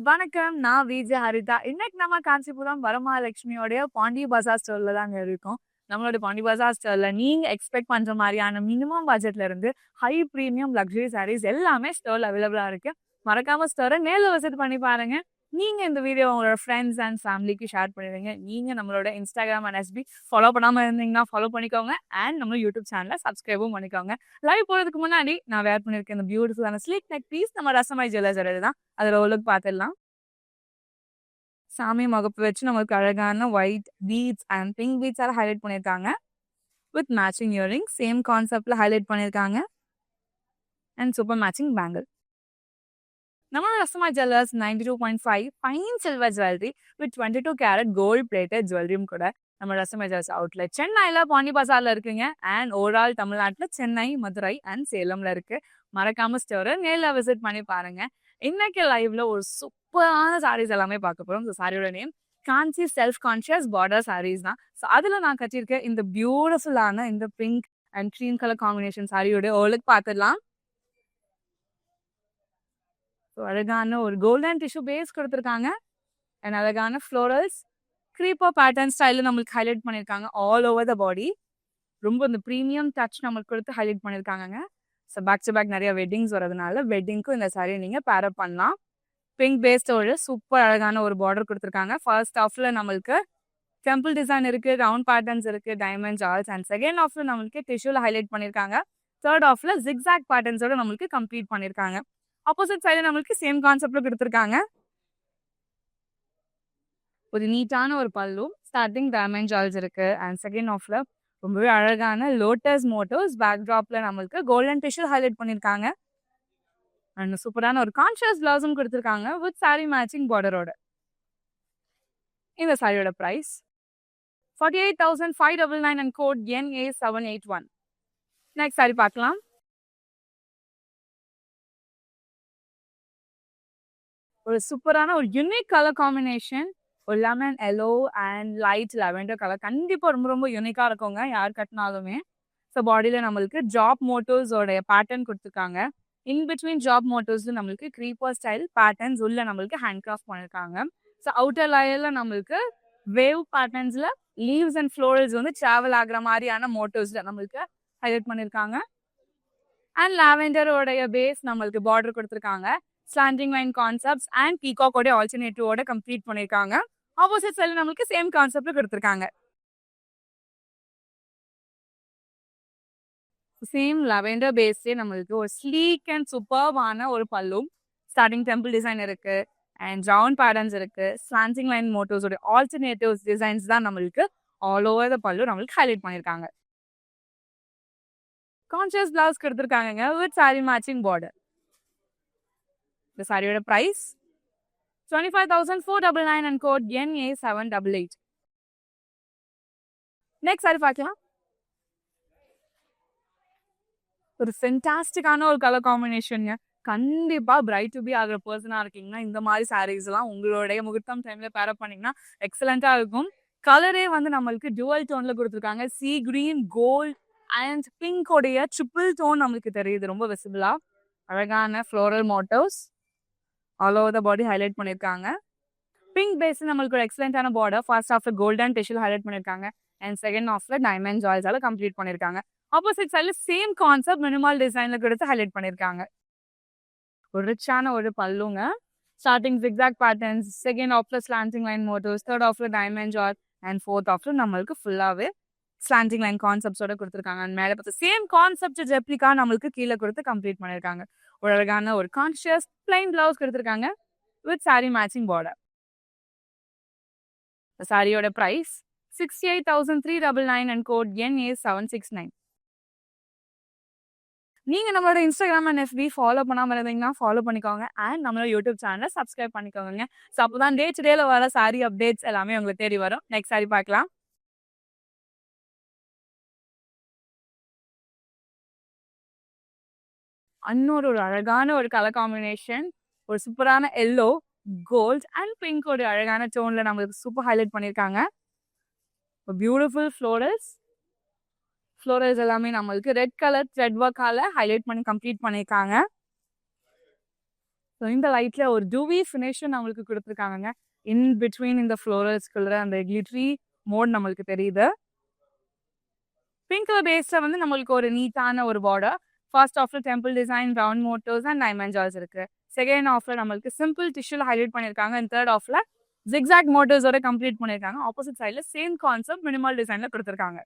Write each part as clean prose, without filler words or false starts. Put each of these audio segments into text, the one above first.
வணக்கம். நான் விஜே ஹரிதா. இன்னைக்கு நம்ம காஞ்சிபுரம் வரமகாலட்சுமியோடைய பாண்டி பஜார் ஸ்டோர்ல தாங்க இருக்கோம். நம்மளோட பாண்டி பஜார் ஸ்டோர்ல நீங்க எக்ஸ்பெக்ட் பண்ற மாரியான மினிமம் பட்ஜெட்ல இருந்து ஹை பிரீமியம் லக்ஸரி சாரீஸ் எல்லாமே ஸ்டோர்ல அவைலபிளா இருக்கு. மறக்காம ஸ்டோர நேர்ல விசிட் பண்ணி பாருங்க. நீங்க இந்த வீடியோ உங்களோட ஃப்ரெண்ட்ஸ் அண்ட் ஃபேமிலிக்கு ஷேர் பண்ணிடுங்க. நீங்க நம்மளோட இன்ஸ்டாகிராம் அண்ட் எஸ்பி ஃபாலோ பண்ணாம இருந்தீங்கன்னா ஃபாலோ பண்ணிக்கோங்க. அண்ட் நம்ம யூடியூப் சேனலை சப்ஸ்கிரைபும் பண்ணிக்கோங்க. லைவ் போறதுக்கு முன்னாடி நான் வேர் பண்ணிருக்கேன் இந்த பியூட்டிஃபுல்லான ஸ்லீக் நெக் பீஸ் நம்ம ரசமாய் ஜுவல்லர்ஸ் தான். அதில் ஒரு லுக் பார்த்துடலாம். சாமி முகப்பு வச்சு நமக்கு அழகான ஒயிட் பீட்ஸ் அண்ட் பிங்க் பீட்ஸால ஹைலைட் பண்ணியிருக்காங்க. வித் மேட்சிங் இயரிங் சேம் கான்செப்ட்ல ஹைலைட் பண்ணியிருக்காங்க. And super matching bangle. நம்ம Rasama jewellers 92.5 fine silver jewellery with 22 carat gold plated ஜுவல்லரியும் கூட நம்ம ரசமா ஜுவல்ஸ் அவுட்லெட் சென்னையில பாண்டி பஜார்ல இருக்குங்க. அண்ட் ஓவரால் தமிழ்நாட்டில் சென்னை, மதுரை அண்ட் சேலம்ல இருக்கு. மறக்காம ஸ்டோரை நேரில் விசிட் பண்ணி பாருங்க. இன்னைக்கு லைவ்ல ஒரு சூப்பரான சாரீஸ் எல்லாமே பார்க்க போறோம். சாரியோட நேம் காஞ்சி செல்ஃப் கான்ஷியஸ் பார்டர் சாரீஸ் தான். ஸோ அதுல நான் கட்டியிருக்க இந்த பியூட்டிஃபுல்லான இந்த pink and green colour combination சாரியோட ஓலுக்கு பார்த்துடலாம். அழகான ஒரு கோல்டன் டிஷ்யூ பேஸ் கொடுத்துருக்காங்க. அண்ட் அழகான ஃப்ளோரல்ஸ் க்ரீப்பர் பேட்டர்ன் ஸ்டைலில் நம்மளுக்கு ஹைலைட் பண்ணியிருக்காங்க ஆல் ஓவர் த பாடி. ரொம்ப இந்த ப்ரீமியம் டச் நம்மளுக்கு கொடுத்து ஹைலைட் பண்ணியிருக்காங்க. ஸோ பேக் டு பேக் நிறைய வெட்டிங்ஸ் வரதுனால வெட்டிங்க்கும் இந்த சாரியை நீங்கள் பேரப் பண்ணலாம். பிங்க் பேஸ்டோட சூப்பர் அழகான ஒரு பார்டர் கொடுத்துருக்காங்க. ஃபர்ஸ்ட் ஆஃப்ல நம்மளுக்கு டெம்பிள் டிசைன் இருக்கு, ரவுண்ட் பேட்டர்ன்ஸ் இருக்கு, டைமண்ட் ஜால்ஸ். அண்ட் செகண்ட் ஆஃப்ல நம்மளுக்கு டிஷ்யூல ஹைலைட் பண்ணியிருக்காங்க. தேர்ட் ஆஃப்ல ஜிக்ஸாக் பேட்டர்ன்ஸோட நம்மளுக்கு கம்ப்ளீட் பண்ணியிருக்காங்க. ஆப்போசிட் சைடு நம்மளுக்கு சேம் கான்செப்ட்ல கொடுத்துருக்காங்க. ஒரு நீட்டான ஒரு பல்லு, ஸ்டார்டிங் டைமண்ட் ஜால்ஸ் இருக்கு. அண்ட் செகண்ட் ஆஃப்ல ரொம்பவே அழகான லோட்டஸ் மோட்டோஸ் பேக்ட்ராப்ல நம்மளுக்கு கோல்டன் டிஷ்யூ ஹைலைட் பண்ணியிருக்காங்க. அண்ட் சூப்பரான ஒரு கான்ஷியஸ் பிளவுஸும் கொடுத்துருக்காங்க வித் சாரி மேட்சிங் பார்டரோட. இந்த சாரியோட price 48,599 and code NA781. Next sari பார்க்கலாம். ஒரு சூப்பரான ஒரு யூனிக் கலர் காம்பினேஷன், ஒரு lemon yellow and light lavender colour. கண்டிப்பாக ரொம்ப ரொம்ப யூனிக்காக இருக்குங்க யார் கட்டினாலுமே. ஸோ பாடியில் நம்மளுக்கு ஜாப் மோட்டோஸோடைய பேட்டர்ன் கொடுத்துருக்காங்க. இன் பிட்வீன் ஜாப் மோட்டோஸ் நம்மளுக்கு க்ரீப்பர் ஸ்டைல் பேட்டர்ன்ஸ் உள்ள நம்மளுக்கு ஹேண்ட் கிராஃப்ட் பண்ணியிருக்காங்க. ஸோ அவுட்டர் லேயர்ல நம்மளுக்கு வேவ் பேட்டர்ன்ஸ்ல லீவ்ஸ் அண்ட் ஃப்ளோரல்ஸ் வந்து டிராவல் ஆகுற மாதிரியான மோட்டோஸ்ல நம்மளுக்கு ஹைலைட் பண்ணியிருக்காங்க. அண்ட் லாவெண்டரோடைய பேஸ் நம்மளுக்கு பார்டர் கொடுத்துருக்காங்க. ஸ்லாண்டிங் லைன் கான்செப்ட்ஸ் அண்ட் பீகாக்கோட ஆல்டர்னேட்டிவோட கம்ப்ளீட் பண்ணியிருக்காங்க. ஆப்போசிட் சைடில் நம்மளுக்கு சேம் கான்செப்ட்ல கொடுத்துருக்காங்க. சேம் லெவெண்டர் பேஸ்லேயே நம்மளுக்கு ஒரு ஸ்லீக் அண்ட் சூப்பர்வான ஒரு பல்லும், ஸ்டார்டிங் டெம்பிள் டிசைன் இருக்கு அண்ட் ரவுண்ட் பேட்டர்ன்ஸ் இருக்கு. ஸ்லாண்டிங் லைன் மோட்டோஸோட ஆல்டர்னேட்டிவ்ஸ் டிசைன்ஸ் தான் நம்மளுக்கு ஆல் ஓவர் த பல்லு நம்மளுக்கு ஹைலைட் பண்ணியிருக்காங்க. கான்ஷியஸ் பிளவுஸ் கொடுத்துருக்காங்க வித் சாரி மேட்சிங் பார்டர். இந்த சாரியோட price 25,499 and code NA788. Next sari பார்க்கலாம். ஒரு ஃபென்டாஸ்டிக்கான ஒரு கலர் காம்பினேஷன். கண்டிப்பா பிரைட் டு பி ஆகிற பர்சனா இருக்கீங்கன்னா இந்த மாதிரி சாரீஸ் எல்லாம் உங்களுடைய முகூர்த்தம் டைம்ல பேரப் பண்ணீங்கன்னா எக்ஸலண்டா இருக்கும். கலரே வந்து நம்மளுக்கு டுவல் டோன்ல கொடுத்துருக்காங்க. Sea green, gold and pink உடைய ட்ரிபிள் டோன் நம்மளுக்கு தெரியுது ரொம்ப விசிபிளா. அழகான floral motifs all over the body highlight பண்ணியிருக்காங்க. பிங்க் பேஸ் நம்மளுக்கு ஒரு எக்ஸலண்டான பார்டர். ஃபர்ஸ்ட் ஆஃப்ல கோல்டன் டிஷ்யூ ஹைலைட் பண்ணியிருக்காங்க. அண்ட் செகண்ட் ஆஃப்ல டைமண்ட் ஜால்ஸால கம்ப்ளீட் பண்ணியிருக்காங்க. ஆப்போசிட் சைட்ல சேம் கான்செப்ட் மினிமல் டிசைன்ல கொடுத்து ஹைலைட் பண்ணியிருக்காங்க. ஒரு ரிச்சான ஒரு பல்லுங்க. ஸ்டார்டிங் ஜிக்ஸாக் பேட்டர்ன்ஸ், செகண்ட் ஆஃப்ல ஸ்லாண்டிங் லைன் மோட்டோஸ், தேர்ட் ஆஃப்ல டைமண்ட் ஜால் அண்ட் ஃபோர்த் ஆஃப்ல நம்மளுக்கு ஃபுல்லாவே ஸ்லாண்டிங் லைன் கான்செப்ட்ஸோட கொடுத்துருக்காங்க. அண்ட் மேலே பார்த்து சேம் கான்செப்ட் ரெப்ளிகா நம்மளுக்கு கீழே கொடுத்து கம்ப்ளீட் பண்ணியிருக்காங்க. ஒரு அழகான ஒரு கான்ஷியஸ் பிளைன் பிளவுஸ் கொடுத்துருக்காங்க வித் சாரி மேட்சிங் பார்டர். சாரியோட பிரைஸ் 68,399 அண்ட் கோட் NA769. நீங்க நம்மளோட இன்ஸ்டாகிராம் அண்ட் FB ஃபாலோ பண்ணாம இருந்தீங்கன்னா ஃபாலோ பண்ணிக்கோங்க. அண்ட் நம்மளோட யூடியூப் சேனலை சப்ஸ்கிரைப் பண்ணிக்கோங்க. ஸோ அப்போதான் டே டு டேல வர சாரி அப்டேட்ஸ் எல்லாமே உங்களுக்கு தேடி வரும். நெக்ஸ்ட் சாரி பார்க்கலாம். இன்னொரு ஒரு அழகான ஒரு கலர் காம்பினேஷன், ஒரு சூப்பரான எல்லோ, கோல்ட் அண்ட் பிங்க் ஒரு அழகான டோன்ல நம்மளுக்கு சூப்பர் ஹைலைட் பண்ணியிருக்காங்க. பியூட்டிஃபுல் ஃப்ளோரல்ஸ் எல்லாமே நம்மளுக்கு ரெட் கலர் த்ரெட் ஒர்க்கால ஹைலைட் பண்ணி கம்ப்ளீட் பண்ணியிருக்காங்க. ஸோ இந்த லைட்ல ஒரு டூவி ஃபினிஷும் நம்மளுக்கு கொடுத்துருக்காங்க. இன் பிட்வீன் இந்த ஃப்ளோரல்ஸ்குள்ள அந்த கிளிட்ரி மோட் நம்மளுக்கு தெரியுது. பிங்க் கலர் பேஸ்ல வந்து நம்மளுக்கு ஒரு நீட்டான ஒரு பார்டர். ஃபர்ஸ்ட் ஆஃப்ல temple design, round motifs and diamond ஜால்ஸ் இருக்கு. செகண்ட் ஆஃப்ல நம்மளுக்கு சிம்பிள் டிஷ்யூல ஹைலைட் பண்ணியிருக்காங்க. அண்ட் தேர்ட் ஆஃப்ல ஜிக்ஸாக் மோட்டர்ஸோட கம்ப்ளீட் பண்ணியிருக்காங்க. ஆப்போசிட் சைட்ல சேம் கான்செப்ட் மினிமல் டிசைன்ல கொடுத்துருக்காங்க.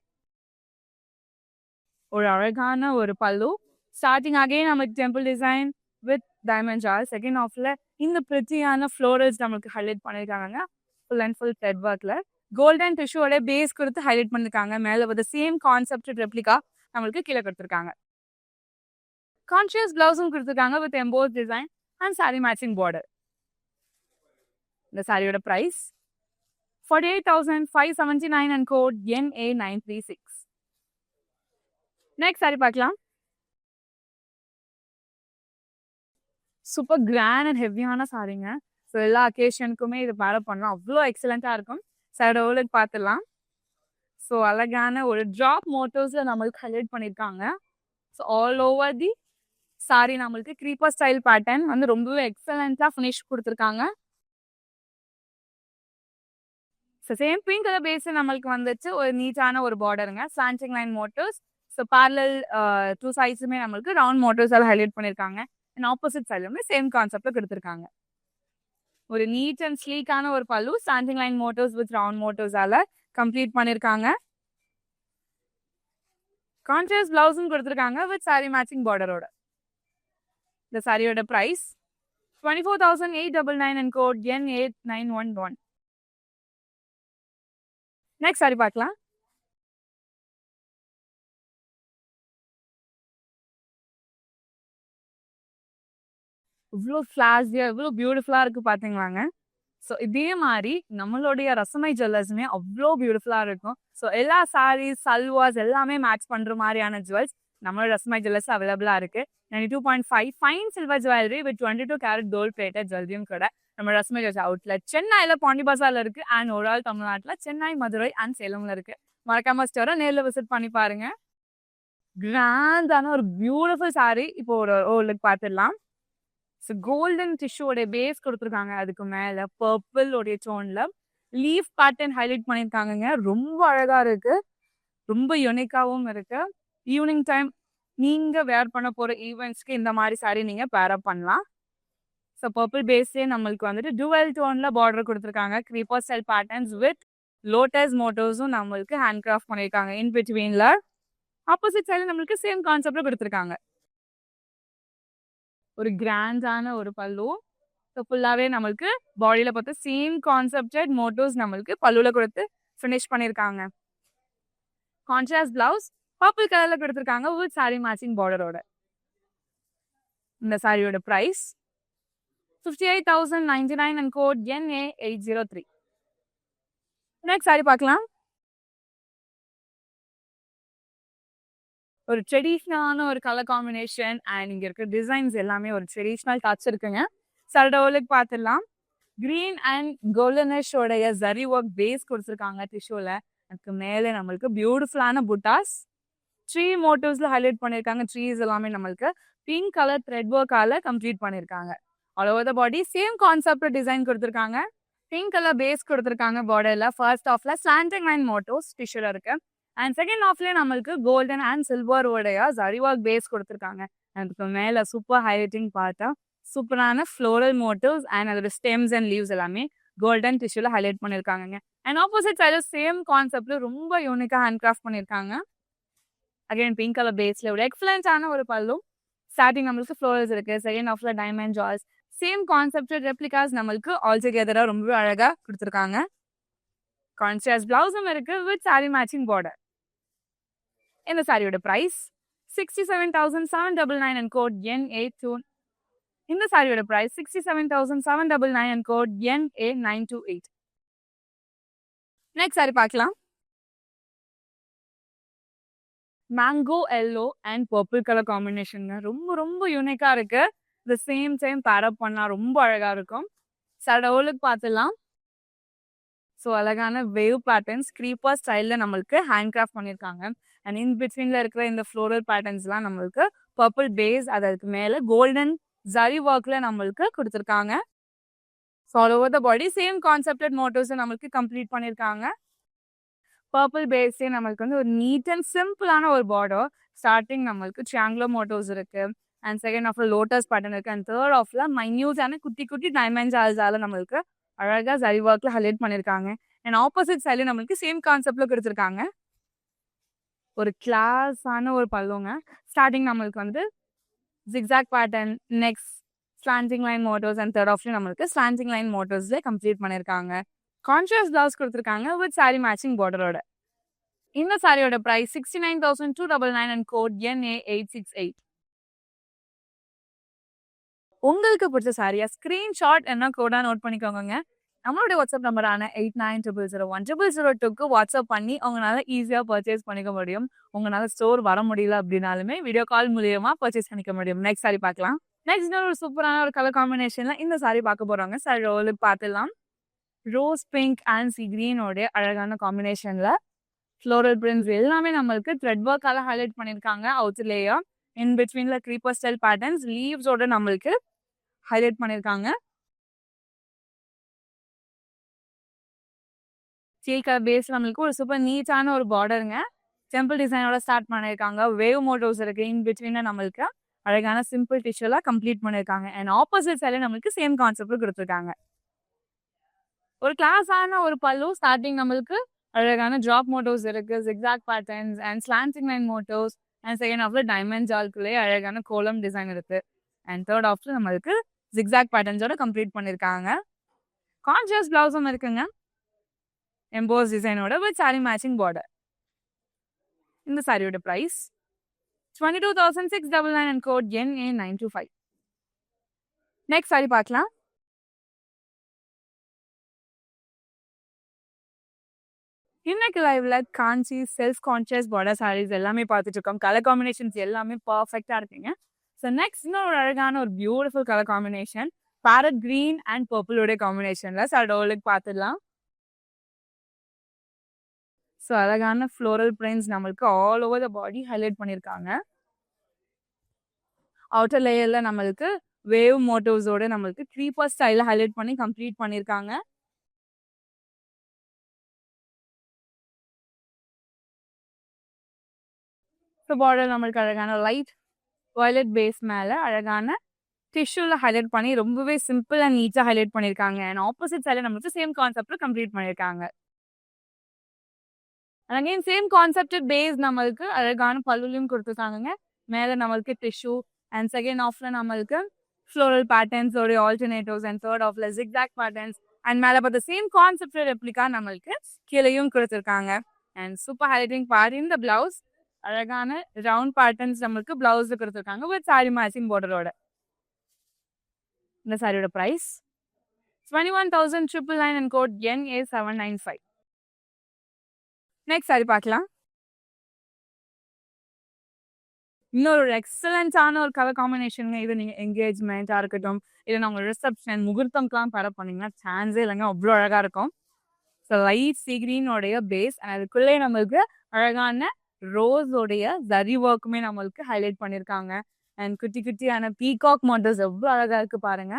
ஒரு அழகான ஒரு பல்லு. ஸ்டார்டிங் அகைன் நமக்கு டெம்பிள் டிசைன் வித் டைமண்ட் ஜால். செகண்ட் ஆஃப்ல இந்த பிரிட்டியான ஃப்ளோரல்ஸ் நம்மளுக்கு ஹைலைட் பண்ணியிருக்காங்க. ஃபுல் அண்ட் ஃபுல் த்ரெட் ஒர்க்ல கோல்டன் டிஷ்யூவோட பேஸ் கொடுத்து ஹைலைட் பண்ணிருக்காங்க. மேல வந்து சேம் கான்செப்ட் ரெப்ளிகா நம்மளுக்கு கீழே கொடுத்துருக்காங்க. கான்ஷியஸ் பிளவுஸும் கொடுத்துருக்காங்க with emboss design and sari matching border. இந்த சாரியோட price 48,579 and code NA936. Next sari பார்க்கலாம். சூப்பர் கிராண்ட் அண்ட் ஹெவியான சாரிங்க. ஸோ எல்லா அக்கேஷனுக்குமே இது பேரப் பண்ணலாம். அவ்வளோ எக்ஸலண்ட்டாக இருக்கும். சாரோட ஓவலுக்கு பார்த்துடலாம். ஸோ அழகான ஒரு ட்ராப் மோட்டோஸில் நம்மளுக்கு ஹைலைட் பண்ணியிருக்காங்க. So all over the sari நம்மளுக்கு க்ரீப்பர் ஸ்டைல் பேட்டர்ன் வந்து ரொம்பவே எக்ஸலண்ட்டாக ஃபினிஷ் கொடுத்துருக்காங்க. So same pink colour base நம்மளுக்கு வந்துச்சு ஒரு நீட்டான ஒரு பார்டருங்க. Slanting line motifs. So parallel to சைட்ஸுமே நம்மளுக்கு ரவுண்ட் மோட்டர்ஸால் ஹைலைட் பண்ணியிருக்காங்க. அண்ட் ஆப்போசிட் சைட்லுமே சேம் கான்செப்டில் கொடுத்துருக்காங்க. ஒரு நீட் அண்ட் ஸ்லீக்கான ஒரு பல்லு. Standing line motifs with round மோட்டர்ஸால கம்ப்ளீட் பண்ணியிருக்காங்க. கான்ட்ராஸ்ட் பிளவுஸும் கொடுத்துருக்காங்க வித் சாரி மேட்சிங் பார்டரோட. இந்த சாரியோட price 24,899 and code N8911. Next sari பார்க்கலாம். இவ்வளோ ஃப்ளாஷியா இவ்வளோ பியூட்டிஃபுல்லாக இருக்குது பார்த்தீங்களாங்க. ஸோ இதே மாதிரி நம்மளுடைய ரசமை ஜுவல்லர்ஸுமே அவ்வளோ பியூட்டிஃபுல்லாக இருக்கும். ஸோ எல்லா சாரீஸ், சல்வாஸ் எல்லாமே மேட்ச் பண்ணுற மாதிரியான ஜுவல்ஸ் நம்மளோட ரசமை ஜுவல்லர்ஸ் அவைலபிளாக இருக்குது. 92.5 fine silver jewellery with 22 carat gold plated ஜுவல்லரியும் கூட நம்ம ரசமை ஜுவல்ஸ் அவுட்லெட் சென்னையில் பாண்டி பசாரில் இருக்குது. அண்ட் ஒரு ஆள் தமிழ்நாட்டில் சென்னை, மதுரை அண்ட் சேலமில் இருக்குது. மறக்காம ஸ்டோரை நேரில் விசிட் பண்ணி பாருங்க. கிராண்டான ஒரு பியூட்டிஃபுல் சாரீ இப்போ ஒரு பார்த்துடலாம். ஸோ கோல்டன் டிஷ்யூடைய பேஸ் கொடுத்துருக்காங்க. அதுக்கு மேலே பர்பிள் உடைய டோன்ல லீஃப் பேட்டர்ன் ஹைலைட் பண்ணியிருக்காங்க. ரொம்ப அழகா இருக்கு. ரொம்ப யூனிக்காவும் இருக்கு. ஈவினிங் டைம் நீங்க வேர் பண்ண போற ஈவெண்ட்ஸ்க்கு இந்த மாதிரி சாரி நீங்க பேரப் பண்ணலாம். ஸோ பர்பிள் பேஸ்லேயே நம்மளுக்கு வந்துட்டு டுவெல் டோன்ல பார்டர் கொடுத்துருக்காங்க. Creeper style patterns with lotus மோட்டோஸும் நம்மளுக்கு ஹேண்ட் கிராஃப்ட் பண்ணியிருக்காங்க. இன் பிட்வீன்ல ஆப்போசிட் சைடில் நம்மளுக்கு சேம் கான்செப்ட்ல கொடுத்துருக்காங்க. ஒரு கிராண்டான ஒரு பல்லு. ஸோ ஃபுல்லாகவே நம்மளுக்கு பாடியில் பார்த்து சேம் கான்செப்டட் மோட்டோஸ் நம்மளுக்கு பல்லுவில் கொடுத்து ஃபினிஷ் பண்ணியிருக்காங்க. கான்ட்ராஸ்ட் பிளவுஸ் பர்பிள் கலரில் கொடுத்துருக்காங்க வித் சாரி மேட்சிங் பார்டரோட. இந்த சாரியோட price 58,099 and code NA803. Next sari பார்க்கலாம். ஒரு ட்ரெடிஷ்னலான ஒரு கலர் காம்பினேஷன் அண்ட் இங்கே இருக்கிற டிசைன்ஸ் எல்லாமே ஒரு ட்ரெடிஷ்னல் டச் இருக்குங்க. சரடோலுக்கு பார்த்துடலாம். கிரீன் அண்ட் கோல்டனிஷ் உடைய ஜரி ஒர்க் பேஸ் கொடுத்துருக்காங்க டிஷ்யூவில். அதுக்கு மேலே நம்மளுக்கு பியூட்டிஃபுல்லான புட்டாஸ் ட்ரீ மோட்டிவ்ஸில் ஹைலைட் பண்ணியிருக்காங்க. ட்ரீஸ் எல்லாமே நம்மளுக்கு பிங்க் கலர் த்ரெட் ஒர்க்கால கம்ப்ளீட் பண்ணியிருக்காங்க. All over the body same concept design கொடுத்துருக்காங்க. பிங்க் கலர் பேஸ் கொடுத்துருக்காங்க. பார்டரில் ஃபர்ஸ்ட் ஆஃப்ல ஸ்லாண்டிங் லைன் மோட்டோஸ் டிஷ்யூல இருக்கு. அண்ட் செகண்ட் ஆஃப்லேயே நம்மளுக்கு கோல்டன் அண்ட் சில்வர் உடைய ஜரி ஒர்க் பேஸ் கொடுத்துருக்காங்க. அதுக்கு மேலே சூப்பர் ஹைலைட்டிங் பார்த்தா சூப்பரான ஃப்ளோரல் மோட்டிவ்ஸ் அண்ட் அதோட ஸ்டெம்ஸ் அண்ட் லீவ்ஸ் எல்லாமே கோல்டன் டிஷ்யூல ஹைலைட் பண்ணியிருக்காங்க. அண்ட் ஆப்போசிட் சைடில் சேம் கான்செப்ட்ல ரொம்ப யூனிக்காக ஹேண்ட் கிராஃப்ட் பண்ணியிருக்காங்க. அகைன் பிங்க் கலர் பேஸ்ல ஒரு எக்ஸலண்டான ஒரு பல்லு. ஸ்டார்டிங் நம்மளுக்கு ஃப்ளோரல்ஸ் இருக்கு. செகண்ட் ஆஃப்ல டைமண்ட் ஜால்ஸ் சேம் கான்செப்ட் ரெப்ளிகாஸ் நம்மளுக்கு ஆல் டுகெதரா ரொம்ப அழகா கொடுத்துருக்காங்க. கான்ட்ராஸ்ட் பிளவுஸும் இருக்கு வித் சாரி மேட்சிங் பார்டர். இந்த சாரியோட பிரைஸ் 67,799 அண்ட் கோட் NA2. இந்த சாரியோட price 67,799 and code NA928. Next sari பார்க்கலாம். Mango yellow and purple colour combination ரொம்ப ரொம்ப யூனிக்கா இருக்கு. இந்த சேம் பேரப் பண்ணா ரொம்ப அழகா இருக்கும். சடவுலுக்கு பார்த்துலாம். ஸோ அழகான வேவ் பேட்டர்ன்ஸ் க்ரீப்பர் ஸ்டைலில் நம்மளுக்கு ஹேண்ட் கிராஃப்ட் பண்ணியிருக்காங்க. அண்ட் இன் பிட்வீனில் இருக்கிற இந்த ஃப்ளோரல் பேட்டர்ன்ஸ்லாம் நம்மளுக்கு பர்பிள் பேஸ், அதுக்கு மேலே கோல்டன் ஜரி ஒர்க்ல நம்மளுக்கு கொடுத்துருக்காங்க. So all over the body same கான்செப்டட் மோட்டோஸை நம்மளுக்கு கம்ப்ளீட் பண்ணியிருக்காங்க. பர்பிள் பேஸே நம்மளுக்கு வந்து ஒரு நீட் அண்ட் சிம்பிளான ஒரு பார்டர். ஸ்டார்டிங் நம்மளுக்கு ட்ரியாங்குலர் மோட்டோஸ் இருக்கு. அண்ட் செகண்ட் ஆஃப்ல லோட்டஸ் பேட்டர்ன் இருக்கு. அண்ட் தேர்ட் ஆஃப்ல மைன்யூட்டான குட்டி குட்டி டைமண்ட் ஜால்ஸால நம்மளுக்கு அழகா ஜரி ஒர்க்ல ஹைலைட் பண்ணியிருக்காங்க. அண்ட் ஆப்போசிட் சைட்ல நம்மளுக்கு சேம் கான்செப்ட்ல கொடுத்துருக்காங்க. ஒரு கிளாஸான ஒரு பல்லுங்க. ஸ்டார்டிங் நம்மளுக்கு வந்து zigzag pattern, next slanting line motifs and third ஆஃப்ல நம்மளுக்கு ஸ்லாண்டிங் லைன் மோட்டோஸ்ல கம்ப்ளீட் பண்ணியிருக்காங்க. கான்ட்ராஸ்ட் பிளவுஸ் கொடுத்துருக்காங்க வித் சாரி மேட்சிங் பார்டரோட. இந்த சாரியோட பிரைஸ் 69,299 அண்ட் கோட் NA868. உங்களுக்கு பிடிச்ச சாரியா ஸ்கிரீன்ஷாட் என்ன கோடா நோட் பண்ணிக்கோங்க. நம்மளுடைய வாட்ஸ்அப் நம்பரான 8900010002க்கு வாட்ஸ்அப் பண்ணி உங்களால ஈஸியா பர்ச்சேஸ் பண்ணிக்க முடியும். உங்களால ஸ்டோர் வர முடியல அப்படின்னாலுமே வீடியோ கால் மூலியமா பர்ச்சேஸ் பண்ணிக்க முடியும். நெக்ஸ்ட் சாரி பார்க்கலாம். நெக்ஸ்ட் ஒரு சூப்பரான ஒரு கலர் காம்பினேஷன்ல இந்த சாரி பார்க்க போறாங்க. சாரி ரோல் பார்த்துலாம். ரோஸ் பிங்க் அண்ட் சி கிரீனோட அழகான காம்பினேஷன்ல ஃப்ளோரல் பிரிண்ட்ஸ் எல்லாமே நம்மளுக்கு த்ரெட் ஒர்க்கால ஹைலைட் பண்ணியிருக்காங்க. அவுட் லேயர் இன் பிட்வீன்ல க்ரீப்பர் ஸ்டைல் பேட்டர்ன்ஸ் லீவ்ஸோட நம்மளுக்கு ஹைலைட் பண்ணியிருக்காங்க. ஸ்டீல் கலர் பேஸ் நம்மளுக்கு ஒரு சூப்பர் நீட்டான ஒரு பார்டருங்க. டெம்பிள் டிசைனோட ஸ்டார்ட் பண்ணியிருக்காங்க. வேவ் மோட்டோஸ் இருக்கு. இன் பிட்வீன்ல நம்மளுக்கு அழகான சிம்பிள் டிஷ்யூல கம்ப்ளீட் பண்ணியிருக்காங்க. அண்ட் ஆப்போசிட் சைட்ல நம்மளுக்கு சேம் கான்செப்ட் கொடுத்துருக்காங்க. ஒரு கிளாஸான ஒரு பல்லு. ஸ்டார்டிங் நம்மளுக்கு அழகான ட்ராப் மோட்டோஸ் இருக்கு. Zigzag patterns and slanting line motifs and second ஆஃப்ல டைமண்ட் ஜால்குள்ளே அழகான கோலம் டிசைன் இருக்கு. அண்ட் தேர்ட் ஆஃப்ல நம்மளுக்கு ஜிக்ஸாக் பேட்டர்ன்ஸோட கம்ப்ளீட் பண்ணியிருக்காங்க. கான்ட்ராஸ்ட் பிளவுஸும் இருக்குங்க. எம்போஸ் டிசைனோட வித் சாரி மேட்சிங் பார்டர். இந்த சாரியோட price 22,699 and code NA925. Next sari பார்க்கலாம். இன்னைக்கு லைவ்ல Kanchi self conscious border saris எல்லாமே பார்த்துட்டு இருக்கோம். கலர் காம்பினேஷன்ஸ் எல்லாமே பர்ஃபெக்டா இருக்குங்க. ஸோ நெக்ஸ்ட் ஒரு அழகான ஒரு beautiful colour combination parrot green and பர்பிளோட காம்பினேஷன்ல சடோலுக்கு பார்த்துடலாம். ஸோ அழகான ஃப்ளோரல் பிரிண்ட்ஸ் நம்மளுக்கு all over the body highlight பண்ணியிருக்காங்க. அவுட்டர் லேயர்ல நம்மளுக்கு வேவ் மோட்டோஸோட நம்மளுக்கு க்ரீப்பர் ஸ்டைல ஹைலைட் பண்ணி கம்ப்ளீட் பண்ணியிருக்காங்க. ஸோ பார்டர் நம்மளுக்கு அழகான லைட் வயலட் பேஸ் மேல அழகான டிஷ்யூல ஹைலைட் பண்ணி ரொம்பவே சிம்பிள் அண்ட் நீட்டா ஹைலைட் பண்ணியிருக்காங்க. அண்ட் ஆப்போசிட் சைட்ல நம்மளுக்கு சேம் கான்செப்ட்ல கம்ப்ளீட் பண்ணியிருக்காங்க. அகைன் சேம் கான்செப்ட் பேஸ் நம்மளுக்கு அழகான பல்லுலையும் கொடுத்துருக்காங்க. மேலே நம்மளுக்கு டிஷ்யூ அண்ட் செகண்ட் ஆஃப்ல நம்மளுக்கு ஃப்ளோரல் பேட்டர்ன்ஸ் ஒரு ஆல்டர்னேட்டிவ்ஸ் அண்ட் தேர்ட் ஆஃப்ல ஜிக்ஸாக் பேட்டர்ன்ஸ் அண்ட் மேலே பார்த்த சேம் கான்செப்ட் ரெப்ளிகா நம்மளுக்கு கீழேயும் கொடுத்துருக்காங்க. அண்ட் சூப்பர் ஹைலைட்டிங் பார்ட் இந்த பிளவுஸ் அழகான ரவுண்ட் பேட்டர்ன்ஸ் நம்மளுக்கு பிளவுஸ் கொடுத்துருக்காங்க வித் சாரி மேட்சிங் பார்டரோட. இந்த சாரியோட price 21,999 and code NA795. Next sari பார்க்கலாம். இன்னொரு எக்ஸலண்டான ஒரு கலர் காம்பினேஷனுங்க. இது நீங்கள் என்கேஜ்மெண்ட்டாக இருக்கட்டும், இல்லை நம்ம ரிசப்ஷன் முகூர்த்தம்க்கெலாம் பேர பண்ணிங்கன்னா சான்ஸே இல்லைங்க, அவ்வளோ அழகாக இருக்கும். ஸோ லைட் சீ கிரீனோடைய பேஸ் அண்ட் அதுக்குள்ளே நம்மளுக்கு அழகான ரோஸோடைய ஜரி ஒர்க்குமே நம்மளுக்கு ஹைலைட் பண்ணியிருக்காங்க. அண்ட் குட்டி குட்டியான பீகாக் மாடல்ஸ் எவ்வளோ அழகாக இருக்குது பாருங்க.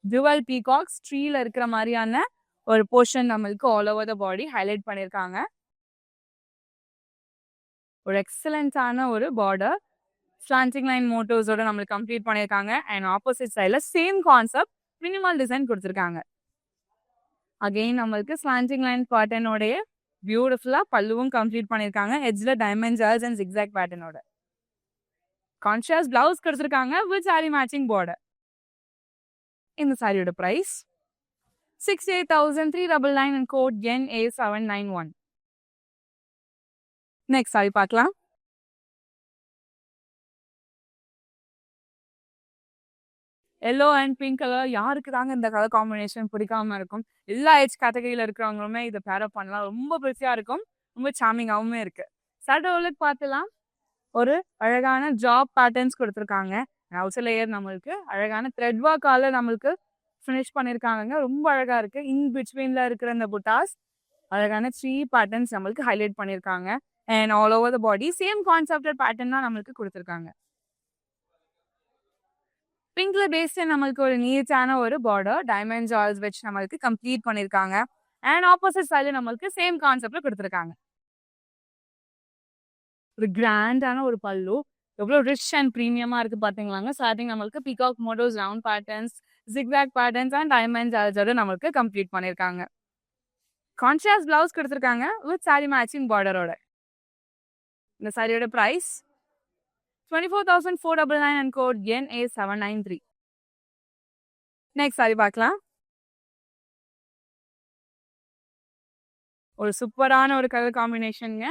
டுவல் பீகாக்ஸ் ட்ரீல இருக்கிற மாதிரியான ஒரு போர்ஷன் நம்மளுக்கு all over the body highlight பண்ணியிருக்காங்க. ஒரு எக்ஸலண்டான ஒரு பார்டர் ஸ்லாண்டிங் லைன் மோட்டோஸோட நம்மளுக்கு கம்ப்ளீட் பண்ணியிருக்காங்க. அண்ட் ஆப்போசிட் சைடில் சேம் கான்செப்ட் மினிமல் டிசைன் கொடுத்துருக்காங்க. அகெயின் நம்மளுக்கு ஸ்லாண்டிங் லைன் பேட்டர்னோடைய பியூட்டிஃபுல்லாக பல்லுவும் கம்ப்ளீட் பண்ணியிருக்காங்க. எட்ஜில் டைமண்ட் ஜால்ஸ் அண்ட் ஜிக்ஸாக் பேட்டர்னோட கான்ட்ராஸ்ட் பிளவுஸ் கொடுத்துருக்காங்க வித் சாரி மேட்சிங் பார்டர். இந்த சாரியோட price 68,399 and code NA791. Next sari பார்க்கலாம். எல்லோ அண்ட் பிங்க் கலர் யாருக்கு தாங்க இந்த கலர் காம்பினேஷன் பிடிக்காம இருக்கும். எல்லா ஏஜ் கேட்டகரியில் இருக்கிறவங்களுமே இதை பேரப் பண்ணலாம். ரொம்ப பெருசாக இருக்கும், ரொம்ப சாமிங்காகவுமே இருக்கு. சடோலுக்கு பார்த்துலாம். ஒரு அழகான ஜாப் பேட்டர்ன்ஸ் கொடுத்துருக்காங்க. அவுட்டர் லேயர் நம்மளுக்கு அழகான த்ரெட் ஒர்க்கால நம்மளுக்கு ஃபினிஷ் பண்ணியிருக்காங்க. ரொம்ப அழகா இருக்கு. இன் பிட்வீன்ல இருக்கிற இந்த புட்டாஸ் அழகான 3 பேட்டர்ன்ஸ் நம்மளுக்கு ஹைலைட் பண்ணியிருக்காங்க. And all over the body same concepted pattern தான் நம்மளுக்கு கொடுத்துருக்காங்க. பிங்க்ல பேஸ்ட் நம்மளுக்கு ஒரு நீட்டான ஒரு பார்டர் டைமண்ட் ஜால்ஸ் வச்சு நம்மளுக்கு கம்ப்ளீட் பண்ணிருக்காங்க. அண்ட் ஆப்போசிட் சைடு நம்மளுக்கு சேம் கான்செப்ட்ல கொடுத்துருக்காங்க. ஒரு கிராண்டான ஒரு பல்லு எவ்வளோ ரிச் அண்ட் ப்ரீமியமா இருக்கு பாத்தீங்களாங்க. ஸ்டார்டிங் நம்மளுக்கு peacock motifs, round patterns, zigzag patterns and diamond ஜால்ஸோட நம்மளுக்கு கம்ப்ளீட் பண்ணிருக்காங்க. கான்ட்ராஸ்ட் பிளவுஸ் கொடுத்துருக்காங்க வித் சாரி மேட்சிங் பார்டரோட. இந்த சாரியோட price 24,499 and code NA793. Next sari பார்க்கலாம். ஒரு சூப்பரான ஒரு கலர் காம்பினேஷனுங்க.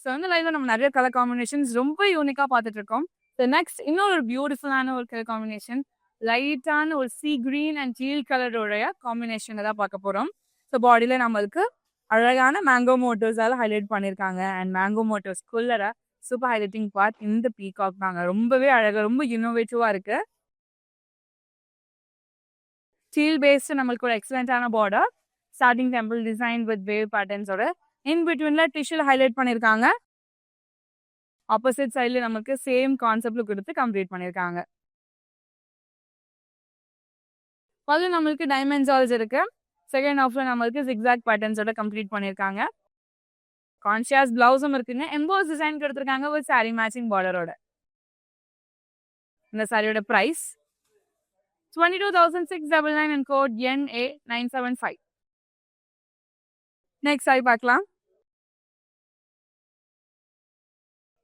ஸோ வந்து லைவ்ல நம்ம நிறைய கலர் காம்பினேஷன்ஸ் ரொம்ப யூனிக்கா பார்த்துட்டு இருக்கோம். ஸோ நெக்ஸ்ட் இன்னொரு பியூட்டிஃபுல்லான ஒரு கலர் காம்பினேஷன், லைட்டான ஒரு சீ கிரீன் அண்ட் டீல் கலரோடைய காம்பினேஷன் தான் பார்க்க போறோம். ஸோ பாடியில நம்மளுக்கு அழகான மேங்கோ மோட்டோஸால ஹைலைட் பண்ணியிருக்காங்க. அண்ட் மேங்கோ மோட்டோஸ் குள்ளர சூப்பர் ஹைலைட்டிங் பார்ட் இந்த பீகாக் தாங்க. ரொம்பவே அழகா, ரொம்ப இன்னோவேட்டிவா இருக்கு. ஸ்டீல் பேஸ்ட் நம்மளுக்கு ஒரு எக்ஸலண்டான border, starting temple design with wave பேட்டர்ன்ஸோட இன் பிட்வீன்ல டிஷ்யூல ஹைலைட் பண்ணியிருக்காங்க. ஆப்போசிட் சைட்ல நமக்கு சேம் கான்செப்ட்ல கொடுத்து கம்ப்ளீட் பண்ணியிருக்காங்க. முதல்ல நம்மளுக்கு டைமண்ட் ஜால்ஸ் இருக்கு. செகண்ட் ஹாஃப்ல நம்மளுக்கு ஜிக்ஸாக் பேட்டர்ன்ஸோட கம்ப்ளீட் பண்ணியிருக்காங்க. கான்ஷியஸ் பிளவுஸும் இருக்குங்க. எம்போஸ் டிசைன் கொடுத்துருக்காங்க வித் சாரி மேட்சிங் பார்டரோட. இந்த சாரியோட price 22,699 and code NA975. Next sari பார்க்கலாம்.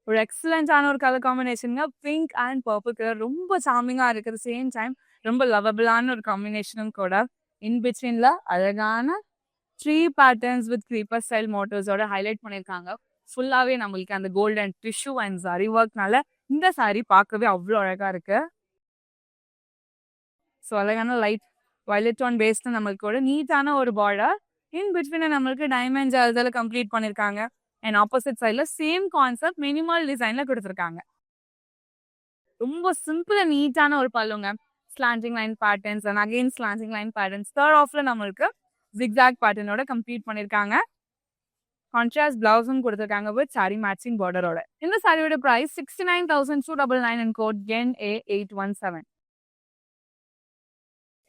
ஒரு எக்ஸலண்டான ஒரு கலர் காம்பினேஷனுங்க. பிங்க் அண்ட் பர்பிள் கலர் ரொம்ப சாமிங்கா இருக்குது. சேம் டைம் ரொம்ப லவபிளான ஒரு காம்பினேஷனும் கூட. இன் பிட்வீன்ல அழகான tree patterns with creeper style மோட்டோஸோட ஹைலைட் பண்ணியிருக்காங்க. ஃபுல்லாவே நம்மளுக்கு அந்த கோல்டன் டிஷ்யூ அண்ட் சாரி ஒர்க்னால இந்த சாரி பார்க்கவே அவ்வளோ அழகா இருக்கு. ஸோ அழகான லைட் வயலட் டோன் பேஸ்ல நம்மளுக்கு ஒரு நீட்டான ஒரு பார்டர், இன் பிட்வீன் நம்மளுக்கு டைமண்ட் ஜால்ஸால கம்ப்ளீட் பண்ணியிருக்காங்க. அண்ட் ஆப்போசிட் சைட்ல சேம் கான்செப்ட் மினிமல் டிசைன்ல கொடுத்துருக்காங்க. ரொம்ப சிம்பிள் அண்ட் நீட்டான ஒரு பல்லுங்க. Slanting line patterns and again slanting line patterns. Third ஆஃப்ல நம்மளுக்கு ஜிக்ஸாக் பேட்டர்னோட கம்ப்ளீட் பண்ணியிருக்காங்க. கான்ட்ராஸ்ட் பிளவுஸும் கொடுத்துருக்காங்க வித் சாரி மேட்சிங் பார்டரோட. இந்த சாரியோட பிரைஸ் 69,299 அண்ட் கோட் NA817.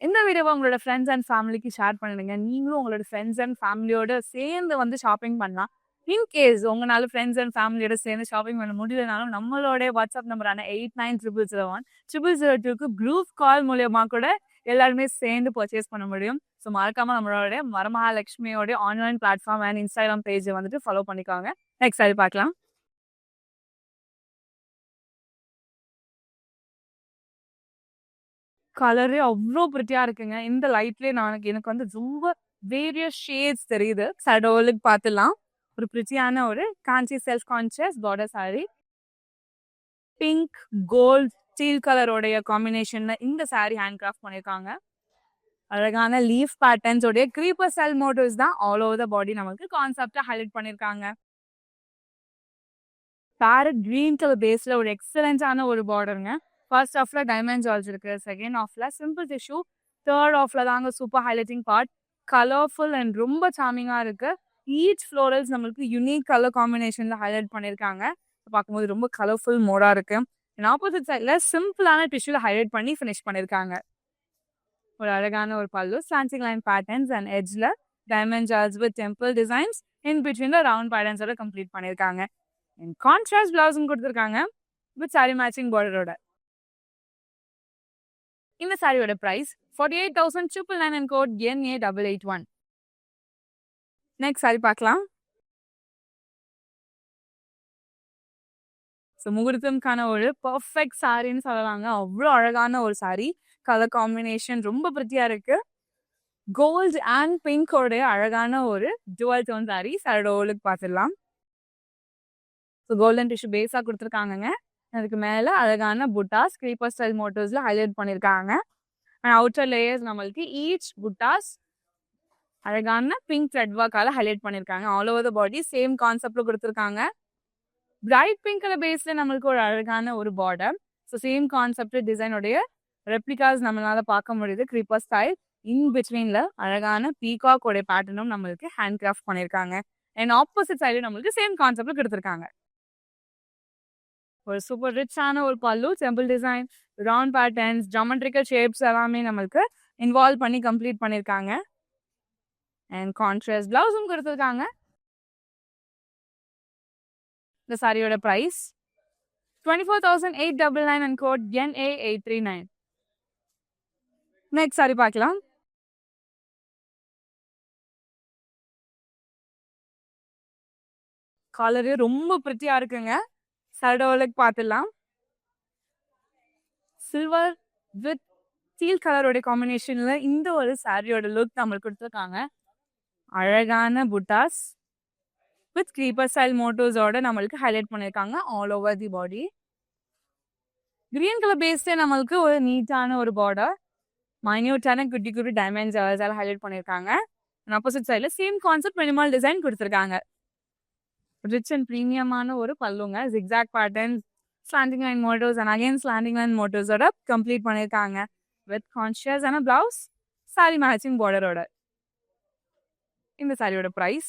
இந்த வீடியோவை உங்களோட ஃப்ரெண்ட்ஸ் அண்ட் ஃபேமிலிக்கு ஷேர் பண்ணிடுங்க. நீங்களும் உங்களோட ஃப்ரெண்ட்ஸ் அண்ட் ஃபேமிலியோட சேர்ந்து வந்து ஷாப்பிங் பண்ணலாம். இன்கேஸ் உங்களால ஃப்ரெண்ட்ஸ் அண்ட் ஃபேமிலியோட சேர்ந்து ஷாப்பிங் பண்ண முடியலனாலும் நம்மளோட வாட்ஸ்அப் நம்பரான 8900010002க்கு குரூப் கால் மூலியமா கூட எல்லாருமே சேர்ந்து பர்ச்சேஸ் பண்ண முடியும். ஸோ மறக்காம நம்மளோட வரமகாலட்சுமியோட ஆன்லைன் பிளாட்ஃபார்ம் அண்ட் இன்ஸ்டாகிராம் பேஜை வந்துட்டு ஃபாலோ பண்ணிக்கோங்க. நெக்ஸ்ட் சாரி பார்க்கலாம். கலரே அவ்வளோ பிரிட்டியா இருக்குங்க. இந்த லைட்லயே எனக்கு வந்து ரொம்ப வேரியஸ் ஷேட்ஸ் தெரியுது. சடோலுக்கு பார்த்துலாம். ஒரு பிரிட்டியான ஒரு Kanchi self conscious border sari, pink gold steel கலரோடைய காம்பினேஷன்ல இந்த சாரி ஹேண்ட் கிராஃப்ட் பண்ணியிருக்காங்க. அழகான லீஃப் பேட்டர்ன்ஸோடைய க்ரீப்பர் ஸ்டைல் மோட்டிவ்ஸ் தான் ஆல் ஓவர் த பாடி நமக்கு கான்செப்டா ஹைலைட் பண்ணியிருக்காங்க. பேரட் கிரீன் கலர் பேஸ்ல ஒரு எக்ஸலண்டான ஒரு பார்டருங்க. ஃபர்ஸ்ட் ஆஃப்ல டைமண்ட் ஜால்ஸ் இருக்கு. செகண்ட் ஆஃப்ல சிம்பிள் டிஷ்யூ. தேர்ட் ஆஃப்ல தாங்க super highlighting part. Colourful and ரொம்ப சாமிங்கா இருக்கு. ஈச் ஃப்ளோரல்ஸ் நம்மளுக்கு யூனிக் கலர் காம்பினேஷன்ல ஹைலைட் பண்ணியிருக்காங்க. பார்க்கும்போது ரொம்ப கலர்ஃபுல் மோடா இருக்கு. அண்ட் ஆப்போசிட் சைட்ல சிம்பிளான டிஷ்யூல ஹைலைட் பண்ணி ஃபினிஷ் பண்ணியிருக்காங்க. ஒரு அழகான ஒரு பல்லு, ஸ்லாண்டிங் லைன் பேட்டர்ன்ஸ் அண்ட் எட்ஜ்ல டைமண்ட் ஜால்ஸ் வித் டெம்பிள் டிசைன்ஸ், இன் பிட்வீன்ல ரவுண்ட் பேட்டர்ன்ஸோட கம்ப்ளீட் பண்ணியிருக்காங்க. அண்ட் கான்ட்ராஸ்ட் பிளவுஸும் கொடுத்துருக்காங்க வித் சாரி மேட்சிங் பார்டரோட. இந்த சாரியோட price 48,299 and code NA881. Next sari பார்க்கலாம். ஸோ முகூர்த்தம்கான ஒரு பர்ஃபெக்ட் சாரின்னு சொல்லலாங்க. அவ்வளோ அழகான ஒரு சாரி. கலர் காம்பினேஷன் ரொம்ப பிரிட்டியா இருக்கு. கோல்ட் அண்ட் பிங்கோடைய அழகான ஒரு டுவல் டோன் சாரி. சரடோலுக்கு பார்த்துடலாம். ஸோ கோல்டன் டிஷ்யூ பேஸாக கொடுத்துருக்காங்கங்க. அதுக்கு மேலே அழகான புட்டாஸ் க்ரீப்பர் ஸ்டைல் மோட்டோஸ்ல ஹைலைட் பண்ணியிருக்காங்க. அண்ட் அவுட்டர் லேயர்ஸ் நம்மளுக்கு ஈச் புட்டாஸ் அழகான பிங்க் த்ரெட் ஒர்க்கால ஹைலைட் பண்ணியிருக்காங்க. All over the body same கான்செப்ட்ல கொடுத்துருக்காங்க. பிரைட் பிங்க் கலர் பேஸ்ல நம்மளுக்கு ஒரு அழகான ஒரு பார்டர். ஸோ சேம் கான்செப்ட் டிசைனுடைய ரெப்ளிகாஸ் நம்மளால பார்க்க முடியுது. க்ரீப்பர் ஸ்டைல் இன் பிட்வீன்ல அழகான பீகாக் உடைய பேட்டர்னும் நம்மளுக்கு ஹேண்ட் கிராஃப்ட் பண்ணியிருக்காங்க. அண்ட் ஆப்போசிட் சைடு நம்மளுக்கு சேம் கான்செப்ட்ல கொடுத்துருக்காங்க. ஒரு சூப்பர் ரிச்சான ஒரு பல்லு, temple design, round patterns, geometrical shapes எல்லாமே நம்மளுக்கு இன்வால்வ் பண்ணி கம்ப்ளீட் பண்ணியிருக்காங்க. அண்ட் கான்ட்ராஸ்ட் பிளவுஸும் கொடுத்துருக்காங்க. இந்த சாரியோட price 24,899 and code NA839. Next sari பார்க்கலாம். கலரு ரொம்ப பிரிட்டியா இருக்குங்க. சடோலுக்கு பார்த்துடலாம். சில்வர் வித் ஸ்டீல் கலரோட காம்பினேஷன்ல இந்த ஒரு சாரியோட லுக் நம்மளுக்கு கொடுத்துருக்காங்க. அழகான புட்டாஸ் வித் க்ரீப்பர் ஸ்டைல் மோட்டோஸோட நம்மளுக்கு ஹைலைட் பண்ணியிருக்காங்க all over the body. Green colour பேஸ்டே நம்மளுக்கு ஒரு நீட்டான ஒரு பார்டர், மைன்யூட்டான குட்டி குட்டி டைமண்ட்ஸ் எல்லாம் ஹைலைட் பண்ணியிருக்காங்க. ஆப்போசிட் சைடில் சேம் கான்செப்ட் மினிமல் டிசைன் கொடுத்துருக்காங்க. ரிச் அண்ட் ப்ரீமியமான ஒரு பல்லுங்க. Zigzag patterns, slanting line motifs and again slanting line மோட்டோஸோட கம்ப்ளீட் பண்ணியிருக்காங்க. வித் கான்ஷியஸ் ஆன பிளவுஸ், சாரி மேட்சிங் பார்டரோட. இந்த சாரியோட price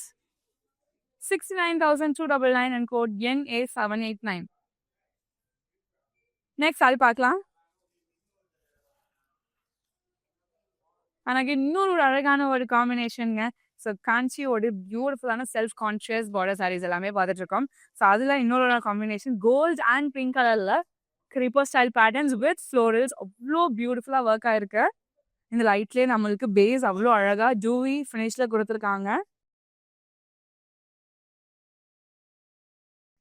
69,299 and code NA789. Next sari பார்க்கலாம். எனக்கு இன்னொரு அழகான ஒரு காம்பினேஷனுங்க. ஸோ காஞ்சியோட பியூட்டிஃபுல்லான செல்ஃப் கான்ஷியஸ் பார்டர் சாரீஸ் எல்லாமே பார்த்துட்டு இருக்கோம். ஸோ அதில் இன்னொரு காம்பினேஷன் கோல்ட் அண்ட் பிங்க் கலரில் creeper style patterns with florals அவ்வளோ பியூட்டிஃபுல்லாக ஒர்க் ஆயிருக்கு. இந்த லைட்லேயே நம்மளுக்கு பேஸ் அவ்வளோ அழகாக ஜூவி ஃபினிஷில் கொடுத்துருக்காங்க.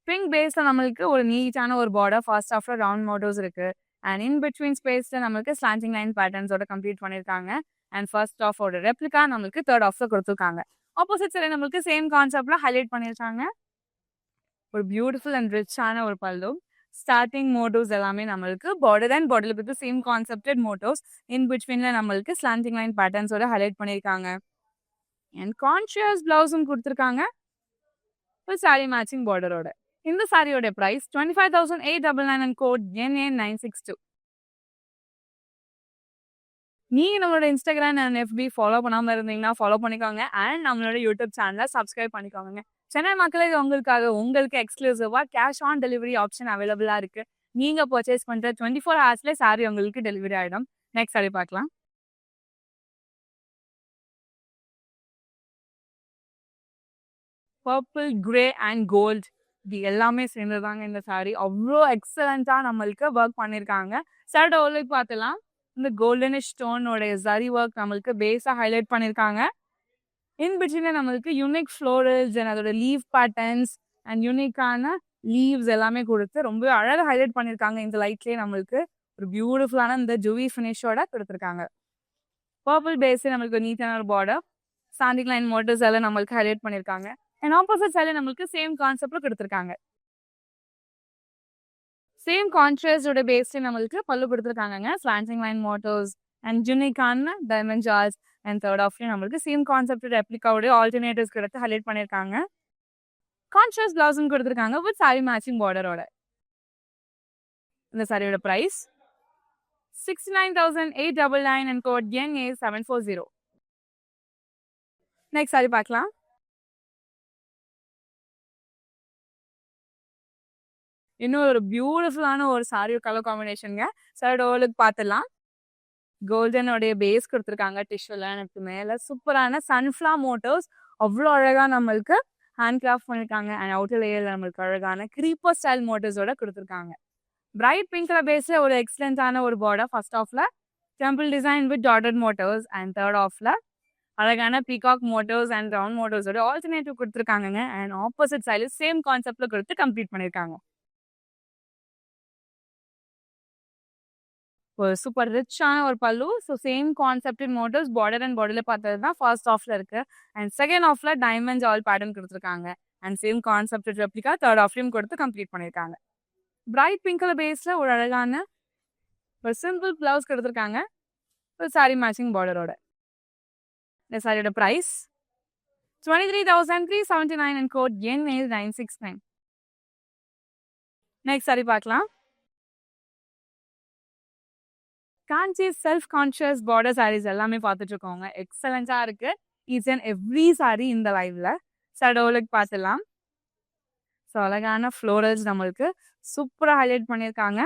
பிங்க் பேஸில் நம்மளுக்கு ஒரு நீட்டான ஒரு பார்டர், ஃபர்ஸ்ட் ஆஃப்ல ரவுண்ட் மோட்டோஸ் இருக்குது. அண்ட் இன் பிட்வீன் ஸ்பேஸில் நம்மளுக்கு ஸ்லாண்டிங் லைன் பேட்டர்ன்ஸோட கம்ப்ளீட் பண்ணியிருக்காங்க. அண்ட் ஃபர்ஸ்ட் ஆஃபோட ரெப்ளிகா நம்மளுக்கு தேர்ட் ஆஃப்ல கொடுத்துருக்காங்க. ஆப்போசிட் சைடு நம்மளுக்கு சேம் கான்செப்ட்ல ஹைலைட் பண்ணியிருக்காங்க. ஒரு பியூட்டிஃபுல் அண்ட் ரிச்சான ஒரு பல்லு. ஸ்டார்டிங் மோட்டோஸ் எல்லாமே நம்மளுக்கு border and border with same concepted motifs. In பிட்வீன்ல நம்மளுக்கு ஸ்லாண்டிங் லைன் பேட்டர்ன்ஸோட ஹைலைட் பண்ணியிருக்காங்க. அண்ட் கான்ஷியஸ் பிளவுஸும் கொடுத்துருக்காங்க ஒரு சாரி மேட்சிங் பார்டரோட. இந்த சாரியோட பிரைஸ் 25,899 அண்ட் கோட் NA962. நீங்க நம்மளோட இன்ஸ்டாகிராம் அண்ட் FB ஃபாலோ பண்ணாமல் இருந்தீங்கன்னா ஃபாலோ பண்ணிக்கோங்க. அண்ட் நம்மளோட யூடியூப் சேனலை சப்ஸ்கிரைப் பண்ணிக்கோங்க. சென்னை மக்களே, உங்களுக்காக உங்களுக்கு எக்ஸ்க்ளூசிவா கேஷ் ஆன் டெலிவரி ஆப்ஷன் அவைலபிளா இருக்கு. நீங்க பர்ச்சேஸ் பண்ற 24 ஹவர்ஸ்ல சாரி உங்களுக்கு டெலிவரி ஆயிடும். நெக்ஸ்ட் சாரி பார்க்கலாம். பர்பிள், கிரே அண்ட் கோல்ட் இது எல்லாமே சேர்ந்ததாங்க இந்த சாரி. அவ்வளோ எக்ஸலண்டா நம்மளுக்கு ஒர்க் பண்ணியிருக்காங்க. சாரியோட ஒர்க் பார்த்துலாம். இந்த கோல்டனிஷ் ஸ்டோனோட ஜரி ஒர்க் நம்மளுக்கு பேஸா ஹைலைட் பண்ணியிருக்காங்க. இன் பிட்வீன்ல நம்மளுக்கு யூனிக் ஃப்ளோரல்ஸ் அண்ட் அதோட லீவ் பேட்டர்ன்ஸ் அண்ட் யூனிக்கான லீவ்ஸ் எல்லாமே கொடுத்து ரொம்ப அழகாக ஹைலைட் பண்ணியிருக்காங்க. இந்த லைட்லேயே நம்மளுக்கு ஒரு பியூட்டிஃபுல்லான இந்த ஜூவி ஃபினிஷோட கொடுத்துருக்காங்க. பர்பிள் பேஸே நம்மளுக்கு நீட்டான ஒரு பார்டர், ஸ்டாண்டிங் லைன் மோட்டர்ஸ் எல்லாம் நம்மளுக்கு ஹைலைட் பண்ணியிருக்காங்க. அண்ட் ஆப்போசிட் சைடில் நம்மளுக்கு சேம் கான்செப்ட்ல கொடுத்துருக்காங்க. சேம் கான்ட்ராஸ்டோட பேஸ்ல நம்மளுக்கு பல்லு கொடுத்துருக்காங்க. ஸ்லாண்டிங் லைன் மோட்டோஸ் அண்ட் யூனிக்கான டைமண்ட் ஜார்ஸ். அண்ட் தேர்ட் ஆஃப்ல நம்மளுக்கு சேம் கான்செப்ட் ரெப்ளிகாவோட ஆல்டர்னேட்டிவ்ஸ் கொடுத்து ஹைலைட் பண்ணியிருக்காங்க. கான்ட்ராஸ்ட் பிளவுஸும் கொடுத்துருக்காங்க வித் சாரி மேட்சிங் பார்டரோட. இந்த சாரியோட price 69,899 and code NA740. Next sari பார்க்கலாம். இன்னும் ஒரு பியூட்டிஃபுல்லான ஒரு சாரி கலர் காம்பினேஷனுங்க. சாரியோட ஓலுக்கு பார்த்துடலாம். கோல்டனோடைய பேஸ் கொடுத்துருக்காங்க டிஷ்யூல. எனக்கு மேலே சூப்பரான சன்ஃப்ளவர் மோட்டோஸ் அவ்வளோ அழகாக நம்மளுக்கு ஹேண்ட் கிராஃப்ட் பண்ணியிருக்காங்க. அண்ட் அவுட்டர் லேயரில் நம்மளுக்கு அழகான க்ரீப்பர் ஸ்டைல் மோட்டோஸோட கொடுத்துருக்காங்க. பிரைட் பிங்க் கலர் பேஸில் ஒரு எக்ஸலண்டான ஒரு பார்டர். ஃபர்ஸ்ட் ஆஃப்ல temple design with dotted motifs and third ஆஃப்ல அழகான பீகாக் மோட்டோஸ் அண்ட் ரவுண்ட் மோட்டோஸோட ஆல்டர்னேட்டிவ் கொடுத்துருக்காங்க. அண்ட் ஆப்போசிட் சைடில் சேம் கான்செப்ட்ல கொடுத்து கம்ப்ளீட் பண்ணியிருக்காங்க. ஒரு சூப்பர் ரிச்சான ஒரு பல்லு. So same concept motifs border and பார்டர்ல பார்த்தது தான் ஃபர்ஸ்ட் ஆஃப்ல இருக்கு. அண்ட் செகண்ட் ஆஃப்ல டைமண்ட்ஸ் ஆல் பேட்டர்ன் கொடுத்துருக்காங்க. And same concept replica third ஆஃப்லையும் கொடுத்து கம்ப்ளீட் பண்ணியிருக்காங்க. பிரைட் பிங்க் கலர் பேஸ்ல ஒரு அழகான ஒரு சிம்பிள் பிளவுஸ் கொடுத்துருக்காங்க ஒரு சாரி மேட்சிங் பார்டரோட. இந்த சாரியோட price 23,379 and code NA969. Next sari பார்க்கலாம். Kanchi self conscious border saris எல்லாமே பார்த்துட்டு இருக்கோங்க. எக்ஸலண்டா இருக்கு ஈச் அண்ட் எவ்ரி சாரி இந்த லைவ்ல. சடோலுக்கு பார்த்துலாம். ஸோ அழகான ஃப்ளோரல்ஸ் நம்மளுக்கு சூப்பரா ஹைலைட் பண்ணியிருக்காங்க.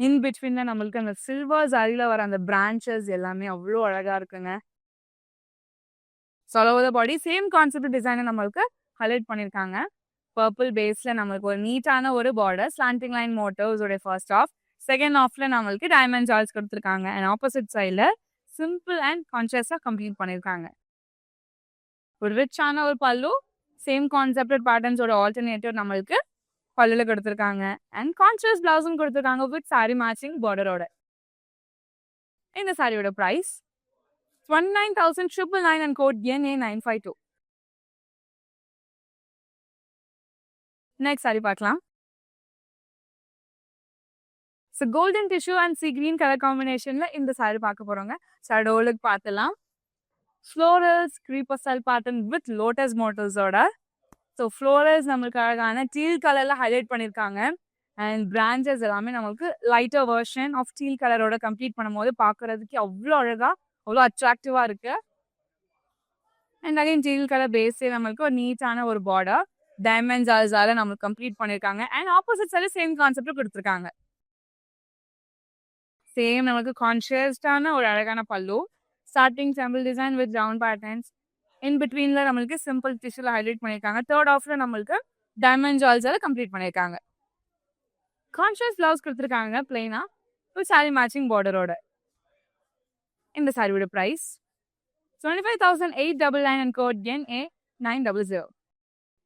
இன் பிட்வீன்ல நம்மளுக்கு அந்த சில்வர் ஜரியில வர அந்த பிரான்ச்சஸ் எல்லாமே அவ்ளோ அழகா இருக்குங்க. All over the body same concept டிசைன நம்மளுக்கு ஹைலைட் பண்ணியிருக்காங்க. பர்பிள் பேஸ்ல நம்மளுக்கு ஒரு நீட்டான ஒரு பார்டர், ஸ்லாண்டிங் லைன் மோட்டிவ்ஸ் உடைய ஃபர்ஸ்ட் ஹாஃப். செகண்ட் ஹாஃப்ல நம்மளுக்கு டைமண்ட் ஜால்ஸ் குடுத்துருக்காங்க. அண்ட் ஆப்போசிட் சைட்ல சிம்பிள் அண்ட் கான்ஷியஸா கம்ப்ளீட் பண்ணியிருக்காங்க. ஒரு ரிச்சான ஒரு பல்லு, சேம் கான்செப்டட் பேட்டர்ன்ஸோட ஆல்டர்னேட்டிவ் நம்மளுக்கு பல்லுல குடுத்துருக்காங்க. அண்ட் கான்ட்ராஸ்ட் பிளவுஸும் குடுத்துருக்காங்க வித் சாரி மேட்சிங் பார்டரோட. இந்த சாரியோட price 29,999 and code NA952. Next sari பார்க்கலாம். So golden tissue and sea green colour காம்பினேஷன்ல இந்த சாரி பார்க்க போறோங்க. சாரியோட லுக் பார்த்துலாம். Florals creeper style pattern with lotus மோட்டிவ்ஸோட. ஸோ ஃப்ளோரல்ஸ் நம்மளுக்கு அழகான டீல் கலர்ல ஹைலைட் பண்ணியிருக்காங்க. அண்ட் பிரான்ச்சஸ் எல்லாமே நம்மளுக்கு லைட்டர் வெர்ஷன் ஆஃப் டீல் கலரோட கம்ப்ளீட் பண்ணும்போது பார்க்கறதுக்கு அவ்வளோ அழகா அவ்வளோ அட்ராக்டிவா இருக்கு. அண்ட் அகைன் டீல் கலர் பேஸே நம்மளுக்கு ஒரு நீட்டான ஒரு பார்டர் டைமண்ட் ஜால்ஸால நம்மளுக்கு கம்ப்ளீட் பண்ணியிருக்காங்க. And opposite side same concept கொடுத்துருக்காங்க. சேம் நம்மளுக்கு கான்ஷியஸ்டான ஒரு அழகான பல்லு, starting temple design with round patterns. In பிட்வீன்ல நம்மளுக்கு சிம்பிள் டிஷ்யூல ஹைலைட் பண்ணியிருக்காங்க. தேர்ட் ஆஃப்ல நம்மளுக்கு டைமண்ட் ஜால்ஸால கம்ப்ளீட் பண்ணியிருக்காங்க. கான்ஷியஸ் பிளவுஸ் கொடுத்துருக்காங்க பிளெயினா ஒரு சாரி மேட்சிங் பார்டரோட. இந்த சாரியோட பிரைஸ் 25,899 and code NA900.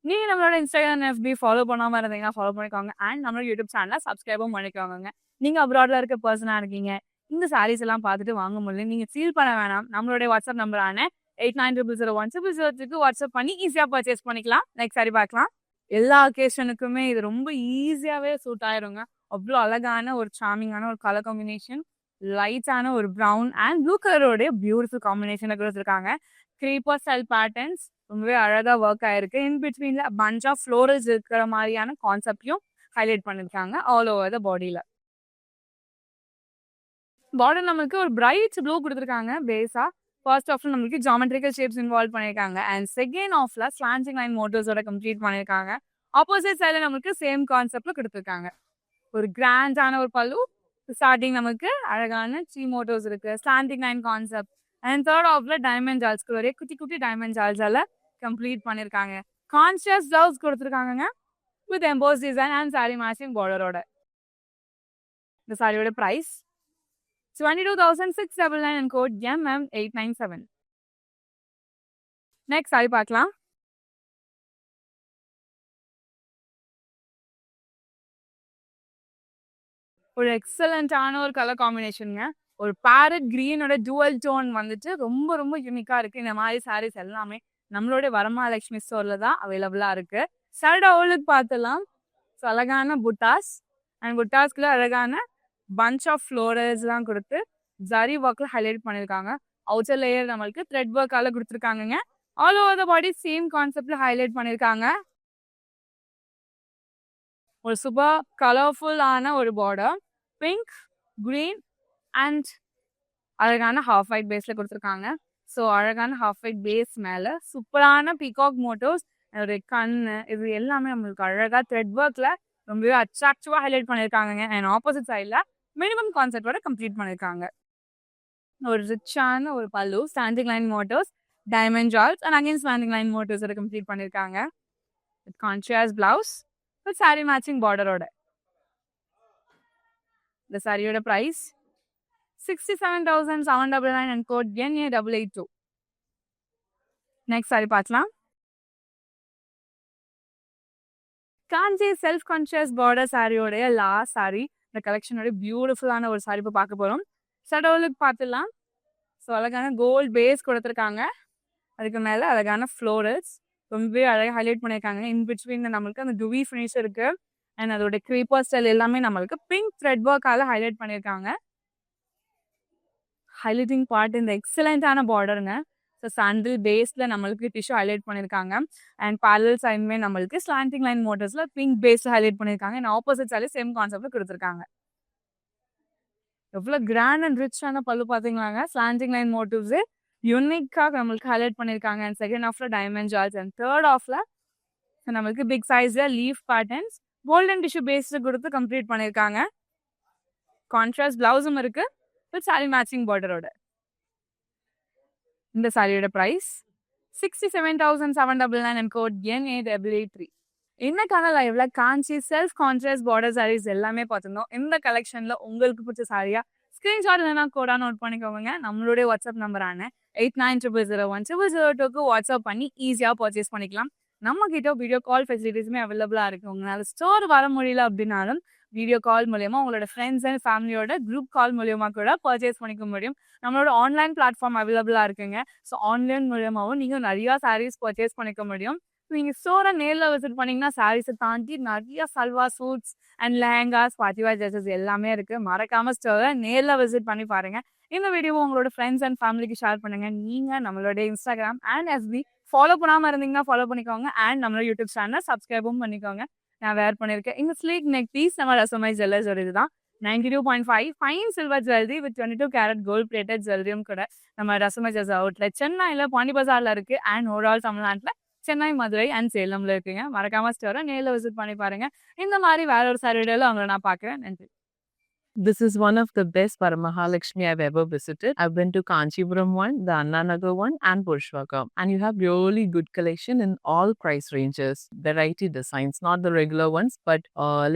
நீங்க நம்மளோட இன்ஸ்டாகிராம் FB ஃபாலோ பண்ணாம இருந்தீங்கன்னா ஃபாலோ பண்ணிக்கோங்க. அண்ட் நம்மளோட யூடியூப் சேனலை சப்ஸ்கிரைபும் பண்ணிக்கோங்க. நீங்க அப்ராட்ல இருக்க பர்சனா இருக்கீங்க, இந்த சாரீஸ் எல்லாம் பார்த்துட்டு வாங்க முடியல, நீங்க ஃபீல் பண்ண வேணாம். நம்மளுடைய வாட்ஸ்அப் நம்பரான 89000100 வாட்ஸ்அப் பண்ணி ஈஸியா பர்ச்சேஸ் பண்ணிக்கலாம். நெக்ஸ்ட் சாரி பார்க்கலாம். எல்லா அக்கேஷனுக்குமே இது ரொம்ப ஈஸியாவே சூட் ஆயிருங்க. அவ்வளோ அழகான ஒரு சாமிங்கான ஒரு கலர் காம்பினேஷன், லைட்டான ஒரு ப்ரௌன் அண்ட் ப்ளூ கலரோடைய பியூட்டிஃபுல் காம்பினேஷனை கொடுத்துருக்காங்க. க்ரீப்பர் ஸ்டைல் பேட்டர்ன்ஸ் ரொம்பவே அழகா ஒர்க் ஆயிருக்கு. இன் பிட்வீன்ல பஞ்ச் ஆஃப் ஃப்ளோரல்ஸ் இருக்கிற மாதிரியான கான்செப்டையும் ஹைலைட் பண்ணிருக்காங்க ஆல் ஓவர் த பாடியில. பார்டர் நம்மளுக்கு ஒரு பிரைட் ப்ளூ கொடுத்துருக்காங்க பேஸா. ஃபர்ஸ்ட் ஆஃப்ல நம்மளுக்கு ஜாமெட்ரிக்கல் ஷேப்ஸ் இன்வால்வ் பண்ணியிருக்காங்க. அண்ட் செகண்ட் ஆஃப்ல ஸ்லாண்டிங் லைன் மோட்டிவ்ஸோட கம்ப்ளீட் பண்ணியிருக்காங்க. ஆப்போசிட் சைடில் நம்மளுக்கு சேம் கான்செப்ட்ல கொடுத்துருக்காங்க. ஒரு கிராண்டான ஒரு பல்லு, ஸ்டார்டிங் நமக்கு அழகான ட்ரீ மோட்டிவ்ஸ் இருக்கு, slanting line concept. And third ஆஃப்ல டைமண்ட் ஜால்ஸ்க்கு ஒரே குட்டி குட்டி டைமண்ட் ஜால்ஸால கம்ப்ளீட் பண்ணியிருக்காங்க. கான்ஷியஸ் பிளவுஸ் கொடுத்துருக்காங்க with emboss design and sari matching பார்டரோட. இந்த சாரியோட price 22,699 and code MM897. Next sari பார்க்கலாம். ஒரு எக்ஸலண்டான ஒரு கலர் காம்பினேஷனுங்க. ஒரு பேரட் கிரீனோட டூவல் டோன் வந்துட்டு ரொம்ப ரொம்ப யூனிக்கா இருக்கு. இந்த மாதிரி சாரீஸ் எல்லாமே நம்மளோட வரமகாலட்சுமி ஸ்டோர்ல தான் அவைலபிளா இருக்கு. சாரியோட அவளுக்கு பார்த்துலாம். ஸோ அழகான புட்டாஸ் அண்ட் புட்டாஸ்க்குள்ள அழகான பஞ்ச் ஆஃப் ஃப்ளோரல்ஸ் எல்லாம் கொடுத்து ஜரி ஒர்க்ல ஹைலைட் பண்ணியிருக்காங்க. அவுட்டர் லேயர் நம்மளுக்கு த்ரெட் ஒர்க்கால கொடுத்துருக்காங்க. All over the body same கான்செப்ட்ல ஹைலைட் பண்ணியிருக்காங்க. ஒரு சூப்பர் கலர்ஃபுல்லான ஒரு பார்டர், பிங்க், கிரீன் அண்ட் அழகான ஹாஃப் ஒயிட் பேஸ்ல கொடுத்துருக்காங்க. ஸோ அழகான ஹாஃப் ஒயிட் பேஸ் மேல சூப்பரான பீகாக் மோட்டிவ்ஸ், ஒரு கண்ணு, இது எல்லாமே நம்மளுக்கு அழகா த்ரெட் ஒர்க்ல ரொம்பவே அட்ராக்டிவா ஹைலைட் பண்ணியிருக்காங்க. அண்ட் ஆப்போசிட் சைட்ல மினிமம் கான்செப்டோட கம்ப்ளீட் பண்ணியிருக்காங்க. ஒரு ரிச்சான ஒரு பல்லு, ஸ்டாண்டிங் லைன் மோட்டிவ்ஸ், டைமண்ட் ஜால்ஸ் அண்ட் அகைன் ஸ்டாண்டிங் லைன் மோட்டிவ்ஸோட கம்ப்ளீட் பண்ணியிருக்காங்க. Contrast blouse with sari matching பார்டரோட. இந்த சாரியோட price 67,799 and code NA882. Next sari பார்க்கலாம். காஞ்சி செல்ஃப் கான்ஷியஸ் பார்டர் சாரியோடைய லாஸ்ட் சாரி. இந்த கலெக்ஷனோட பியூட்டிஃபுல்லான ஒரு சாரி இப்போ பார்க்க போகிறோம். சடோலுக்கு பார்த்துலாம். ஸோ அழகான கோல்ட் பேஸ் கொடுத்துருக்காங்க. அதுக்கு மேலே அழகான ஃப்ளோரல்ஸ் ரொம்பவே அழகாக ஹைலைட் பண்ணியிருக்காங்க. இன் பிட்வீன் நம்மளுக்கு அந்த டுவி ஃபினிஷ் இருக்கு. அண்ட் அதோட க்ரீப்பர் ஸ்டைல் எல்லாமே நம்மளுக்கு பிங்க் த்ரெட் ஒர்க்கால ஹைலைட் பண்ணியிருக்காங்க. ஹைலைட்டிங் பார்ட் இந்த எக்ஸலண்டான பார்டருங்க. ஸோ சாண்டில் பேஸில் நம்மளுக்கு டிஷ்யூ ஹைலைட் பண்ணியிருக்காங்க. அண்ட் பேரல் சைடுமே நம்மளுக்கு ஸ்லாண்டிங் லைன் மோட்டிவ்ஸில் பிங்க் பேஸில் ஹைலைட் பண்ணியிருக்காங்க. அண்ட் ஆப்போசிட் சைடில் சேம் கான்செப்டில் கொடுத்துருக்காங்க. எவ்வளோ கிராண்ட் அண்ட் ரிச்சான பல்லு பார்த்தீங்களாங்க. ஸ்லாண்டிங் லைன் மோட்டிவ்ஸு யூனிக்காக நம்மளுக்கு ஹைலைட் பண்ணியிருக்காங்க. அண்ட் செகண்ட் ஆஃப்ல டைமண்ட் ஜால்ஸ் அண்ட் தேர்ட் ஆஃப்ல நம்மளுக்கு பிக் சைஸில் leaf patterns golden tissue paste கொடுத்து கம்ப்ளீட் பண்ணியிருக்காங்க. கான்ட்ராஸ்ட் பிளவுஸும் இருக்கு வித் சாரி மேட்சிங் பார்டரோட. இந்த சாரியோட பிரைஸ் 67,799 அண்ட் கோட் NA883. இன்னைக்கான லைவ்ல Kanchi self contrast border saris எல்லாமே பார்த்துருந்தோம். இந்த கலெக்ஷன்ல உங்களுக்கு பிடிச்ச சாரியா ஸ்கிரீன்ஷாட் இல்லைனா கோடா நோட் பண்ணிக்கோங்க. நம்மளுடைய வாட்ஸ்அப் நம்பரான 8900010002க்கு வாட்ஸ்அப் பண்ணி ஈஸியாக பர்ச்சேஸ் பண்ணிக்கலாம். நம்ம கிட்ட வீடியோ கால் ஃபெசிலிட்டிஸுமே அவைலபிளாக இருக்கு. உங்களால் ஸ்டோர் வர முடியல அப்படின்னாலும் வீடியோ கால் மூலயமா உங்களோட ஃப்ரெண்ட்ஸ் அண்ட் ஃபேமிலியோட குரூப் கால் மூலியமா கூட பர்ச்சேஸ் பண்ணிக்க முடியும். நம்மளோட ஆன்லைன் பிளாட்ஃபார்ம் அவைலபிளாக இருக்குங்க. ஸோ ஆன்லைன் மூலியமாகவும் நீங்கள் நிறையா சாரீஸ் பர்ச்சேஸ் பண்ணிக்க முடியும். நீங்கள் ஸ்டோரை நேரில் விசிட் பண்ணிங்கன்னா சாரீஸை தாண்டி நிறைய salwar shoots and lehengas partywear dresses எல்லாமே இருக்குது. மறக்காமல் ஸ்டோரை நேரில் விசிட் பண்ணி பாருங்கள். இந்த வீடியோவை உங்களோட ஃப்ரெண்ட்ஸ் அண்ட் ஃபேமிலிக்கு ஷேர் பண்ணுங்கள். நீங்கள் நம்மளோட இன்ஸ்டாகிராம் அண்ட் FB ஃபாலோ பண்ணாமல் இருந்தீங்கன்னா ஃபாலோ பண்ணிக்கோங்க. அண்ட் நம்மளோட யூடியூப் சேனலை சப்ஸ்கிரைபும் பண்ணிக்கோங்க. நான் வேர் பண்ணியிருக்கேன் இந்த ஸ்லீக் நெக் பீஸ் நம்ம ரசமை ஜுவல்லர்ஸோட இதுதான். 92.5 fine silver jewellery with 22 carat gold plated ஜுவல்லரியும் கூட நம்ம ரசமை ஜுவல்ஸ் அவுட்லெட் சென்னையில் பாண்டி பஜாரில் இருக்குது. அண்ட் ஓவரால் தமிழ்நாட்டில் சென்னை, மதுரை அண்ட் சேலம்ல இருக்குங்க. மறக்காம ஸ்டோரை நேரில் விசிட் பண்ணி பாருங்க. இந்த மாதிரி வேற ஒரு சாரியில அவங்களை நான் பார்க்குறேன். நன்றி. This is one of the best Paramahalakshmi I've ever visited. I've been to Kanchipuram one, the Annanagar one, and Purushvakam. And you have really good collection in all price ranges, variety designs, not the regular ones, but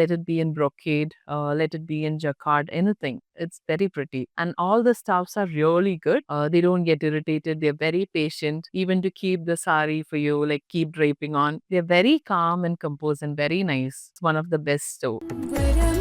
let it be in brocade, let it be in jacquard, anything. It's very pretty. And all the staffs are really good. They don't get irritated. They're very patient, even to keep the sari for you, like keep draping on. They're very calm and composed and very nice. It's one of the best stores.